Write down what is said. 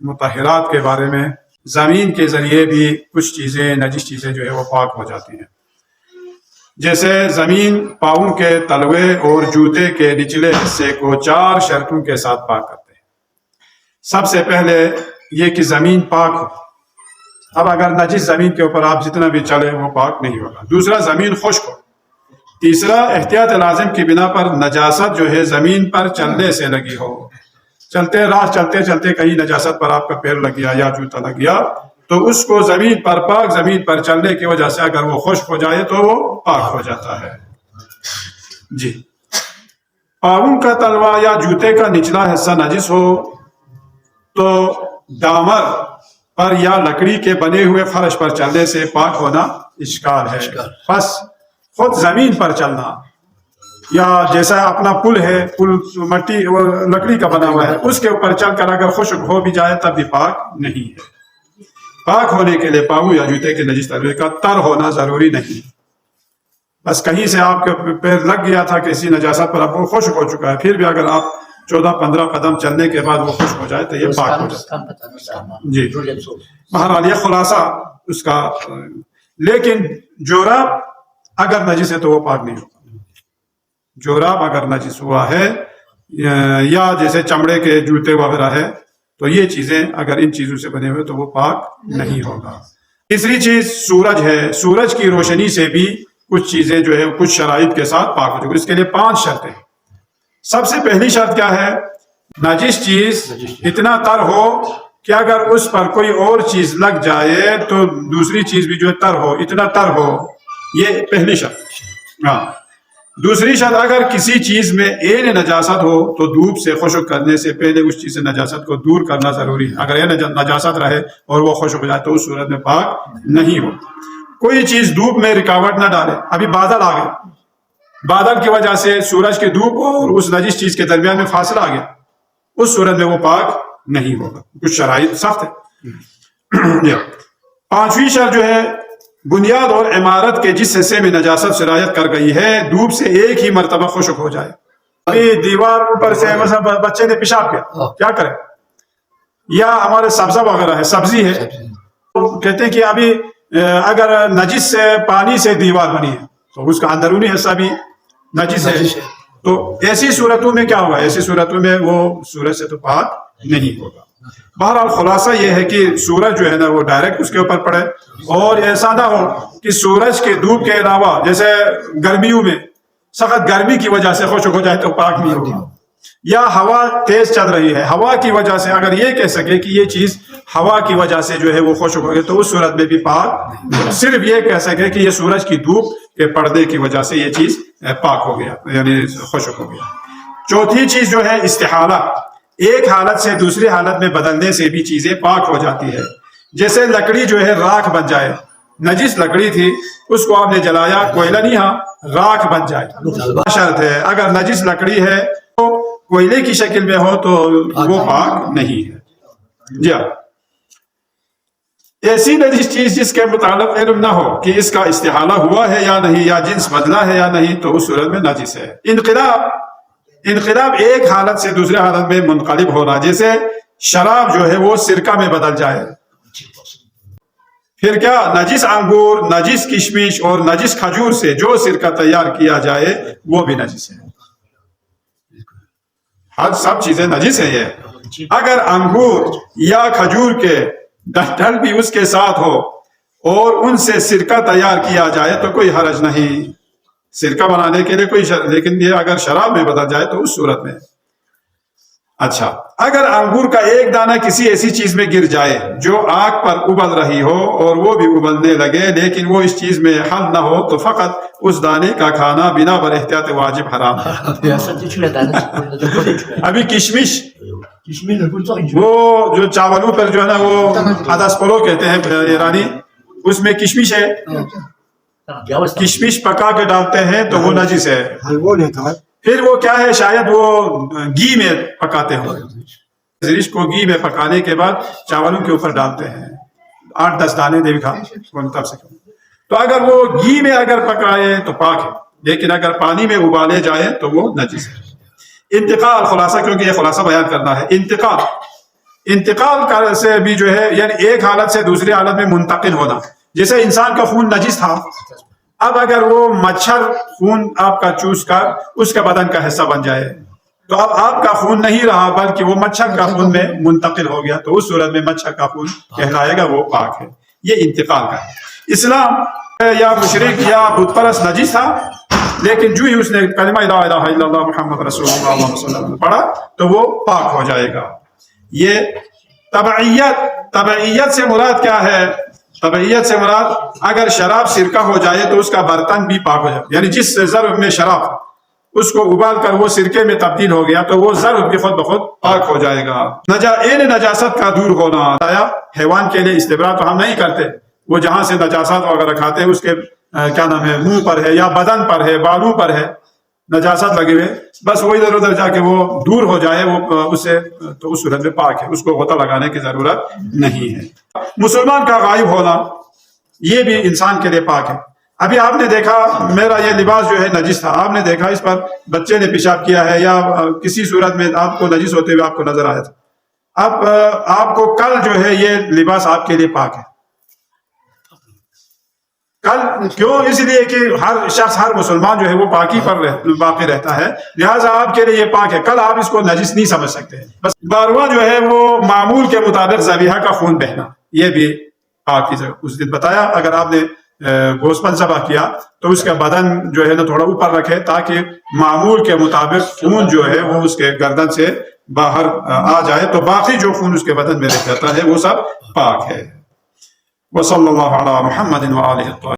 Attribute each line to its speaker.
Speaker 1: مطہرات کے بارے میں، زمین کے ذریعے بھی کچھ چیزیں نجس چیزیں جو ہے وہ پاک ہو جاتی ہیں. جیسے زمین پاؤں کے تلوے اور جوتے کے نچلے حصے کو 4 شرطوں کے ساتھ پاک کرتے ہیں. سب سے پہلے یہ کہ زمین پاک ہو. اب اگر نجس زمین کے اوپر آپ جتنا بھی چلے وہ پاک نہیں ہوگا. دوسرا، زمین خشک ہو. تیسرا، احتیاط لازم کی بنا پر نجاست جو ہے زمین پر چلنے سے لگی ہو. چلتے چلتے کہیں نجاست پر آپ کا پیر لگ گیا یا جوتا لگ گیا تو اس کو زمین پر پاک زمین پر چلنے کی وجہ سے اگر وہ خشک ہو جائے تو وہ پاک ہو جاتا ہے. جی، پاؤں کا تلوا یا جوتے کا نچلا حصہ نجس ہو تو دامر پر یا لکڑی کے بنے ہوئے فرش پر چلنے سے پاک ہونا اشکال ہے. بس خود زمین پر چلنا یا جیسا اپنا پل ہے، پل مٹی لکڑی کا بنا ہوا ہے، اس کے اوپر چل کر اگر خشک ہو بھی جائے تب بھی پاک نہیں ہے. پاک ہونے کے لیے پاؤں یا جوتے کے نجس تلوے کا تر ہونا ضروری نہیں. بس کہیں سے آپ کے پیر لگ گیا تھا کسی نجاست پر، اب وہ خشک ہو چکا ہے، پھر بھی اگر آپ 14-15 قدم چلنے کے بعد وہ خشک ہو جائے تو یہ پاک ہو جاتا ہے. جی، بہرحال یہ خلاصہ اس کا. لیکن جوراب اگر نجس ہے تو وہ پاک نہیں ہوگا. جوراب اگر نجس ہوا ہے یا جیسے چمڑے کے جوتے وغیرہ ہے تو یہ چیزیں اگر ان چیزوں سے بنے ہوئے تو وہ پاک نہیں ہوگا. تیسری چیز سورج ہے. سورج کی روشنی سے بھی کچھ چیزیں جو ہے کچھ شرائط کے ساتھ پاک ہو چکی. اس کے لیے 5 شرطیں. سب سے پہلی شرط کیا ہے؟ نجس چیز اتنا تر ہو کہ اگر اس پر کوئی اور چیز لگ جائے تو دوسری چیز بھی جو ہے تر ہو، اتنا تر ہو. یہ پہلی شرط. ہاں. دوسری شرط، اگر کسی چیز میں عین نجاست ہو تو دھوپ سے خشک کرنے سے پہلے اس چیز سے نجاست کو دور کرنا ضروری ہے. اگر یہ نجاست رہے اور وہ خشک ہو جائے تو اس صورت میں پاک نہیں ہو. کوئی چیز دھوپ میں رکاوٹ نہ ڈالے. ابھی بادل آ گئے، بادل کی وجہ سے سورج کی دھوپ اور اس نجس چیز کے درمیان میں فاصلہ آ گیا، اس صورت میں وہ پاک نہیں ہوگا. کچھ شرائط سخت ہے. 5ویں شرط جو ہے، بنیاد اور عمارت کے جس حصے میں نجاست سرایت کر گئی ہے دھوپ سے ایک ہی مرتبہ خشک ہو جائے. ابھی دیوار اوپر سے مثلا بچے نے پیشاب کیا کرے، یا ہمارے سبزہ وغیرہ ہے، سبزی ہے، کہتے ہیں کہ ابھی اگر نجس سے پانی سے دیوار بنی ہے تو اس کا اندرونی حصہ بھی نجس ہے. تو ایسی صورتوں میں کیا ہوگا؟ ایسی صورتوں میں وہ سورج سے تو پاک نہیں ہوگا. بہرحال خلاصہ یہ ہے کہ سورج جو ہے نا وہ ڈائریکٹ اس کے اوپر پڑے، اور ایسا نہ ہو کہ سورج کے دھوپ کے علاوہ جیسے گرمیوں میں سخت گرمی کی وجہ سے خشک ہو جائے تو پاک نہیں ہوگا. یا ہوا تیز چل رہی ہے، ہوا کی وجہ سے اگر یہ کہہ سکے کہ یہ چیز ہوا کی وجہ سے جو ہے وہ خشک ہو گئی تو اس صورت میں بھی پاک. صرف یہ کہہ سکے کہ یہ سورج کی دھوپ کے پردے کی وجہ سے یہ چیز پاک ہو گیا، یعنی خشک ہو گیا. 4تھی چیز جو ہے استحالہ. ایک حالت سے دوسری حالت میں بدلنے سے بھی چیزیں پاک ہو جاتی ہے. جیسے لکڑی جو ہے راکھ بن جائے، نجس لکڑی تھی اس کو آپ نے جلایا، کوئلہ نہیں، ہاں راکھ بن جائے. شرط ہے اگر نجس لکڑی ہے تو کوئلے کی شکل میں ہو تو وہ پاک نہیں ہے. جی ہاں. ایسی نجس چیز جس کے متعلق علم نہ ہو کہ اس کا استحالہ ہوا ہے یا نہیں، یا جنس بدلا ہے یا نہیں، تو اس صورت میں نجس ہے. انقلاب ایک حالت سے دوسرے حالت میں منقلب ہونا. جیسے شراب جو ہے وہ سرکہ میں بدل جائے. پھر کیا؟ نجس انگور، نجس کشمش اور نجس کھجور سے جو سرکہ تیار کیا جائے وہ بھی نجس ہے. ہر سب چیزیں نجس ہیں. یہ اگر انگور یا کھجور کے ڈنٹل بھی اس کے ساتھ ہو اور ان سے سرکہ تیار کیا جائے تو کوئی حرج نہیں، سرکہ بنانے کے لیے کوئی لیکن یہ اگر شراب میں بدل جائے تو اس صورت میں. اچھا، اگر انگور کا ایک دانہ کسی ایسی چیز میں گر جائے جو آگ پر ابل رہی ہو اور وہ بھی ابلنے لگے لیکن وہ اس چیز میں حل نہ ہو تو فقط اس دانے کا کھانا بنا بر احتیاط واجب حرام ہے. ابھی کشمش، وہ جو چاولوں پر جو ہے نا وہ ہدس پلو کہتے ہیں ایرانی، اس میں کشمش ہے، کشمش پکا کے ڈالتے ہیں تو وہ نجس ہے. پھر وہ کیا ہے، شاید وہ گھی میں پکاتے ہوں، زرش کو گھی میں پکانے کے بعد چاولوں کے اوپر ڈالتے ہیں، 8-10 دانے دے کھا تب سے. تو اگر وہ گھی میں اگر پکائے تو پاک ہے، لیکن اگر پانی میں ابالے جائے تو وہ نجس ہے. انتقال، خلاصہ کیونکہ یہ خلاصہ بیان کرنا ہے. انتقال انتقال سے بھی جو ہے یعنی ایک حالت سے دوسری حالت میں منتقل ہونا. جیسے انسان کا خون نجس تھا، اب اگر وہ مچھر خون آپ کا چوس کر اس کا بدن کا حصہ بن جائے تو اب آپ کا خون نہیں رہا بلکہ وہ مچھر کا خون میں منتقل ہو گیا، تو اس صورت میں مچھر کا خون کہلائے گا، وہ پاک ہے. یہ انتقال کا ہے. اسلام یا مشرک یا بت پرست نجس تھا، لیکن جو ہی اس نے کلمہ لا الہ الا اللہ محمد رسول اللہ اللہم صلی اللہ علیہ وسلم پڑھا تو وہ پاک ہو جائے گا. یہ تبعیت سے مراد کیا ہے؟ تبعیت سے مراد اگر شراب سرکہ ہو جائے تو اس کا برتن بھی پاک ہو جائے، یعنی جس ظرف میں شراب اس کو ابال کر وہ سرکے میں تبدیل ہو گیا تو وہ ظرف بھی خود بخود پاک ہو جائے گا. نجاست کا دور ہونا. حیوان کے لیے استبراء تو ہم نہیں کرتے، وہ جہاں سے نجاست وغیرہ کھاتے ہیں اس کے کیا نام ہے منہ پر ہے یا بدن پر ہے بالوں پر ہے نجاست لگے ہوئے، بس وہ ادھر ادھر جا کے وہ دور ہو جائے وہ اسے تو اس صورت میں پاک ہے، اس کو غوطہ لگانے کی ضرورت نہیں ہے. مسلمان کا غائب ہونا یہ بھی انسان کے لیے پاک ہے. ابھی آپ نے دیکھا میرا یہ لباس جو ہے نجس تھا، آپ نے دیکھا اس پر بچے نے پیشاب کیا ہے یا کسی صورت میں آپ کو نجس ہوتے ہوئے آپ کو نظر آیا تھا، اب آپ کو کل جو ہے یہ لباس آپ کے لیے پاک ہے. کل کیوں؟ اس لیے کہ ہر شخص ہر مسلمان جو ہے وہ پاکی پر باقی رہتا ہے، لہٰذا آپ کے لیے یہ پاک ہے، کل آپ اس کو نجس نہیں سمجھ سکتے. بس 12واں جو ہے وہ معمول کے مطابق ذبیحہ کا خون بہنا، یہ بھی پاک کی جگہ. اس دن بتایا اگر آپ نے گوشت ذبح کیا تو اس کا بدن جو ہے نا تھوڑا اوپر رکھے تاکہ معمول کے مطابق خون جو ہے وہ اس کے گردن سے باہر آ جائے، تو باقی جو خون اس کے بدن میں رہ جاتا ہے وہ سب پاک ہے. وصلی اللہ علی محمد وآلہ الطاہرین.